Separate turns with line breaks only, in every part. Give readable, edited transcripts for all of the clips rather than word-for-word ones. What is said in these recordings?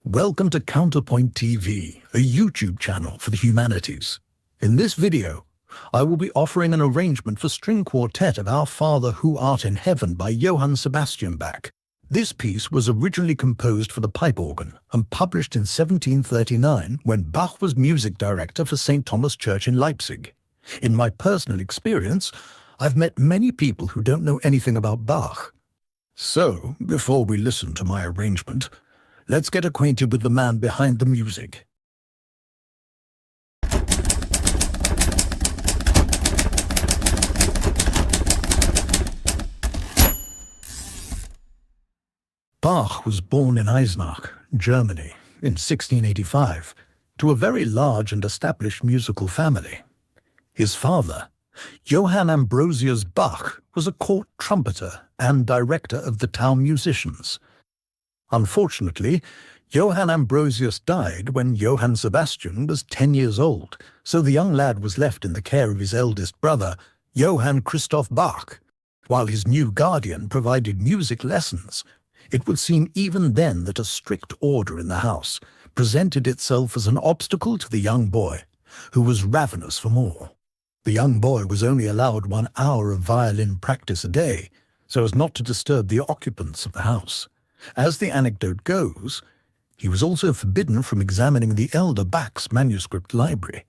Welcome to Counterpoint TV, a YouTube channel for the humanities. In this video, I will be offering an arrangement for string quartet of Our Father Who Art in Heaven by Johann Sebastian Bach. This piece was originally composed for the pipe organ and published in 1739 when Bach was music director for St. Thomas Church in Leipzig. In my personal experience, I've met many people who don't know anything about Bach. So, before we listen to my arrangement, let's get acquainted with the man behind the music. Bach was born in Eisenach, Germany, in 1685, to a very large and established musical family. His father, Johann Ambrosius Bach, was a court trumpeter and director of the town musicians. Unfortunately, Johann Ambrosius died when Johann Sebastian was 10 years old, so the young lad was left in the care of his eldest brother, Johann Christoph Bach. While his new guardian provided music lessons, it would seem even then that a strict order in the house presented itself as an obstacle to the young boy, who was ravenous for more. The young boy was only allowed 1 hour of violin practice a day, so as not to disturb the occupants of the house. As the anecdote goes, he was also forbidden from examining the elder Bach's manuscript library,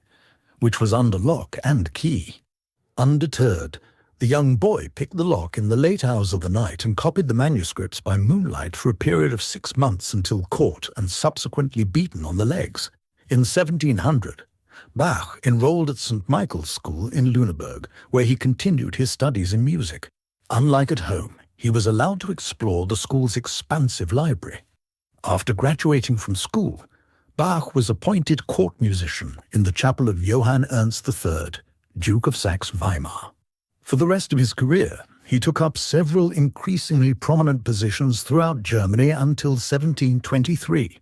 which was under lock and key. Undeterred, the young boy picked the lock in the late hours of the night and copied the manuscripts by moonlight for a period of 6 months until caught and subsequently beaten on the legs. In 1700, Bach enrolled at St. Michael's School in Lüneburg, where he continued his studies in music. Unlike at home, he was allowed to explore the school's expansive library. After graduating from school, Bach was appointed court musician in the chapel of Johann Ernst III, Duke of Saxe-Weimar. For the rest of his career, he took up several increasingly prominent positions throughout Germany until 1723,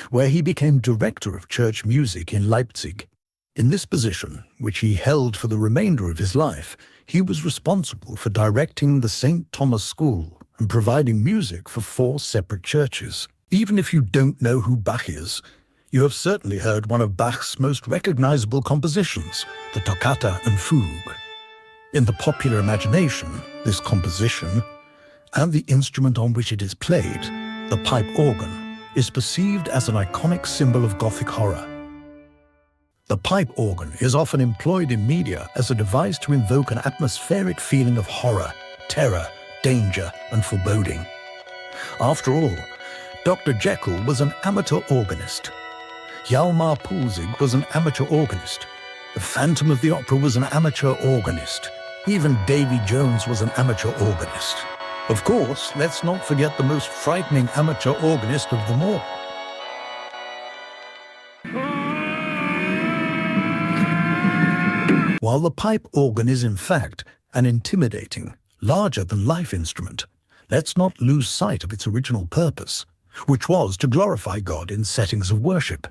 where he became director of church music in Leipzig. In this position, which he held for the remainder of his life, he was responsible for directing the St. Thomas School and providing music for 4 separate churches. Even if you don't know who Bach is, you have certainly heard one of Bach's most recognizable compositions, the Toccata and Fugue. In the popular imagination, this composition, and the instrument on which it is played, the pipe organ, is perceived as an iconic symbol of Gothic horror. The pipe organ is often employed in media as a device to invoke an atmospheric feeling of horror, terror, danger, and foreboding. After all, Dr. Jekyll was an amateur organist. Hjalmar Pulzig was an amateur organist. The Phantom of the Opera was an amateur organist. Even Davy Jones was an amateur organist. Of course, let's not forget the most frightening amateur organist of them all. While the pipe organ is in fact an intimidating, larger-than-life instrument, let's not lose sight of its original purpose, which was to glorify God in settings of worship.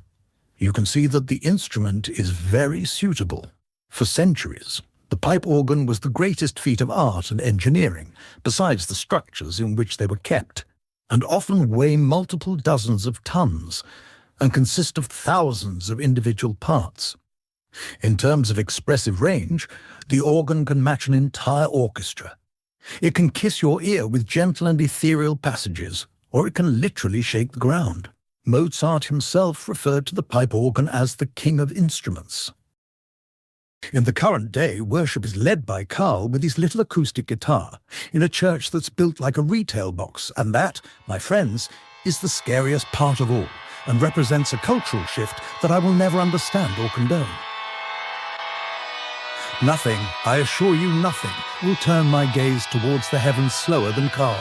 You can see that the instrument is very suitable. For centuries, the pipe organ was the greatest feat of art and engineering, besides the structures in which they were kept, and often weigh multiple dozens of tons, and consist of thousands of individual parts. In terms of expressive range, the organ can match an entire orchestra. It can kiss your ear with gentle and ethereal passages, or it can literally shake the ground. Mozart himself referred to the pipe organ as the king of instruments. In the current day, worship is led by Carl with his little acoustic guitar in a church that's built like a retail box, and that, my friends, is the scariest part of all, and represents a cultural shift that I will never understand or condone. Nothing, I assure you nothing, will turn my gaze towards the heavens slower than Carl.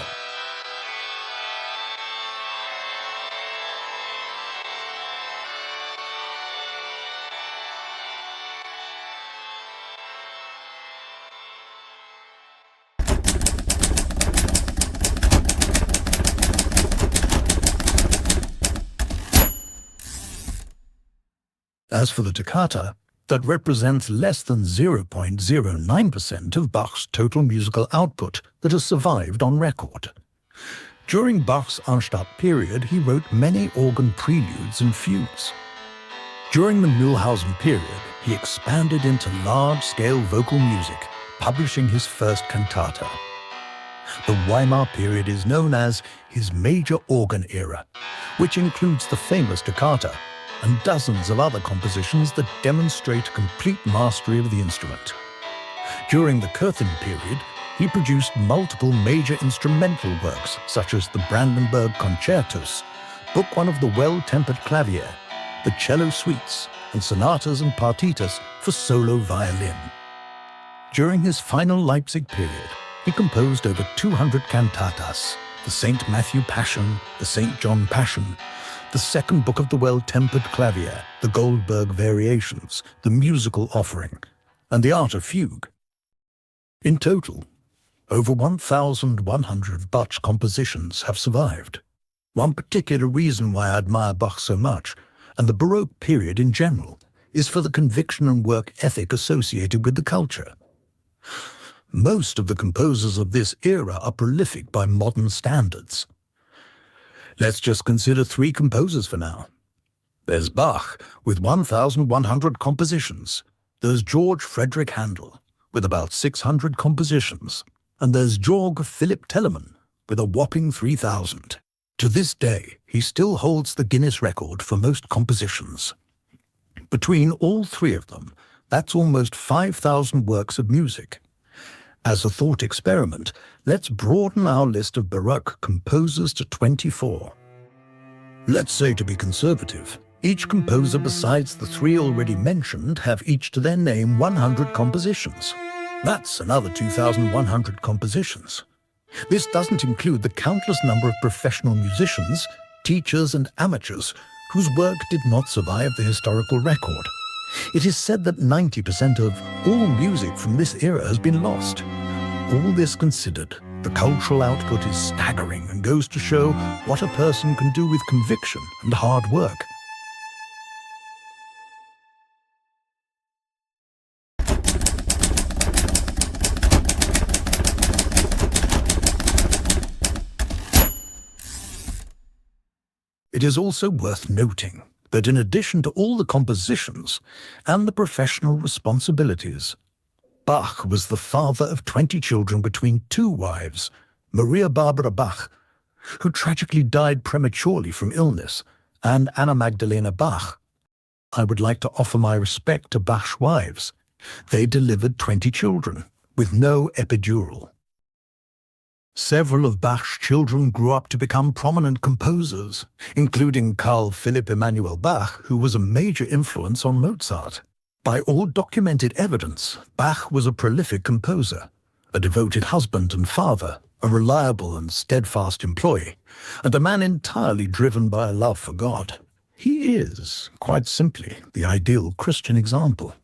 As for the toccata, that represents less than 0.09% of Bach's total musical output that has survived on record. During Bach's Anstatt period, he wrote many organ preludes and fugues. During the Mühlhausen period, he expanded into large-scale vocal music, publishing his first cantata. The Weimar period is known as his major organ era, which includes the famous toccata and dozens of other compositions that demonstrate complete mastery of the instrument. During the Cöthen period, he produced multiple major instrumental works, such as the Brandenburg Concertos, Book 1 of the Well-Tempered Clavier, the cello suites, and sonatas and partitas for solo violin. During his final Leipzig period, he composed over 200 cantatas, the St. Matthew Passion, the St. John Passion, the second Book of the Well-Tempered Clavier, the Goldberg Variations, the Musical Offering, and the Art of Fugue. In total, over 1,100 of Bach's compositions have survived. One particular reason why I admire Bach so much, and the Baroque period in general, is for the conviction and work ethic associated with the culture. Most of the composers of this era are prolific by modern standards. Let's just consider 3 composers for now. There's Bach, with 1,100 compositions. There's George Frederick Handel, with about 600 compositions. And there's Georg Philipp Telemann, with a whopping 3,000. To this day, he still holds the Guinness record for most compositions. Between all 3 of them, that's almost 5,000 works of music. As a thought experiment, let's broaden our list of Baroque composers to 24. Let's say, to be conservative, each composer besides the 3 already mentioned have each to their name 100 compositions. That's another 2,100 compositions. This doesn't include the countless number of professional musicians, teachers and amateurs whose work did not survive the historical record. It is said that 90% of all music from this era has been lost. All this considered, the cultural output is staggering and goes to show what a person can do with conviction and hard work. It is also worth noting that in addition to all the compositions and the professional responsibilities, Bach was the father of 20 children between 2 wives, Maria Barbara Bach, who tragically died prematurely from illness, and Anna Magdalena Bach. I would like to offer my respect to Bach's wives. They delivered 20 children, with no epidural. Several of Bach's children grew up to become prominent composers, including Carl Philipp Emanuel Bach, who was a major influence on Mozart. By all documented evidence, Bach was a prolific composer, a devoted husband and father, a reliable and steadfast employee, and a man entirely driven by a love for God. He is, quite simply, the ideal Christian example.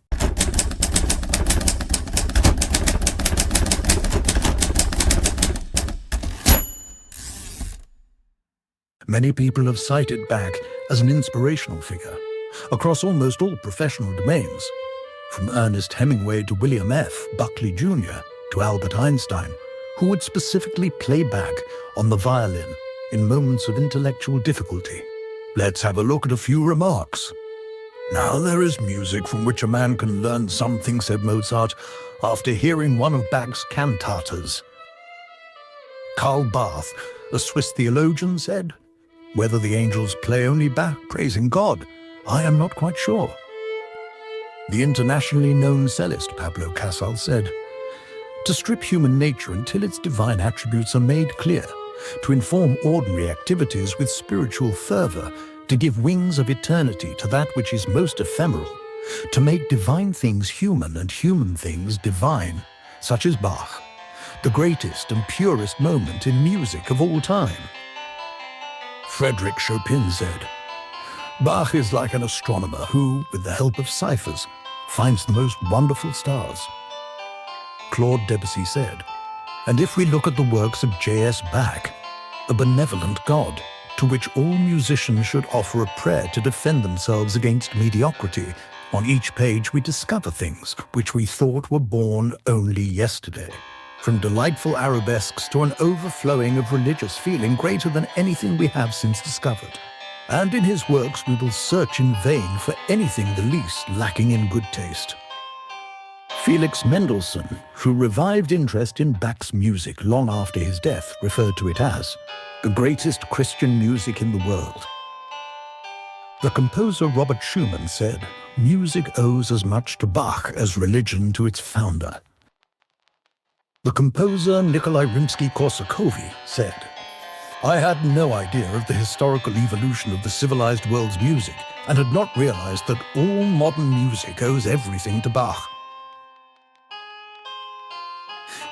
Many people have cited Bach as an inspirational figure across almost all professional domains, from Ernest Hemingway to William F. Buckley Jr. to Albert Einstein, who would specifically play Bach on the violin in moments of intellectual difficulty. Let's have a look at a few remarks. "Now there is music from which a man can learn something," said Mozart, after hearing one of Bach's cantatas. Karl Barth, a Swiss theologian, said, "Whether the angels play only Bach praising God, I am not quite sure." The internationally known cellist Pablo Casal said, "To strip human nature until its divine attributes are made clear, to inform ordinary activities with spiritual fervor, to give wings of eternity to that which is most ephemeral, to make divine things human and human things divine, such as Bach, the greatest and purest moment in music of all time." Frédéric Chopin said, "Bach is like an astronomer who, with the help of ciphers, finds the most wonderful stars." Claude Debussy said, "And if we look at the works of J.S. Bach, a benevolent God, to which all musicians should offer a prayer to defend themselves against mediocrity, on each page we discover things which we thought were born only yesterday. from delightful arabesques to an overflowing of religious feeling greater than anything we have since discovered. And in his works we will search in vain for anything the least lacking in good taste. Felix Mendelssohn, who revived interest in Bach's music long after his death, referred to it as the greatest Christian music in the world. The composer Robert Schumann said, "Music owes as much to Bach as religion to its founder." The composer Nikolai Rimsky-Korsakovy said, "I had no idea of the historical evolution of the civilized world's music and had not realized that all modern music owes everything to Bach."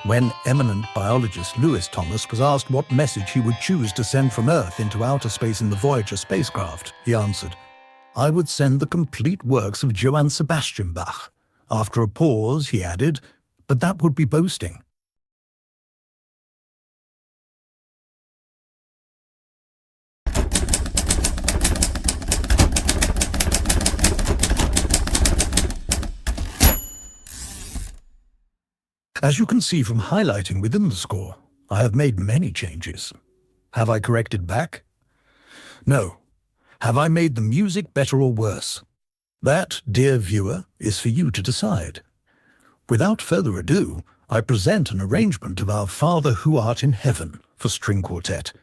When eminent biologist Lewis Thomas was asked what message he would choose to send from Earth into outer space in the Voyager spacecraft, he answered, "I would send the complete works of Johann Sebastian Bach." After a pause, he added, "But that would be boasting." As you can see from highlighting within the score, I have made many changes. Have I corrected Bach? No. Have I made the music better or worse? That, dear viewer, is for you to decide. Without further ado, I present an arrangement of Our Father who art in heaven for string quartet,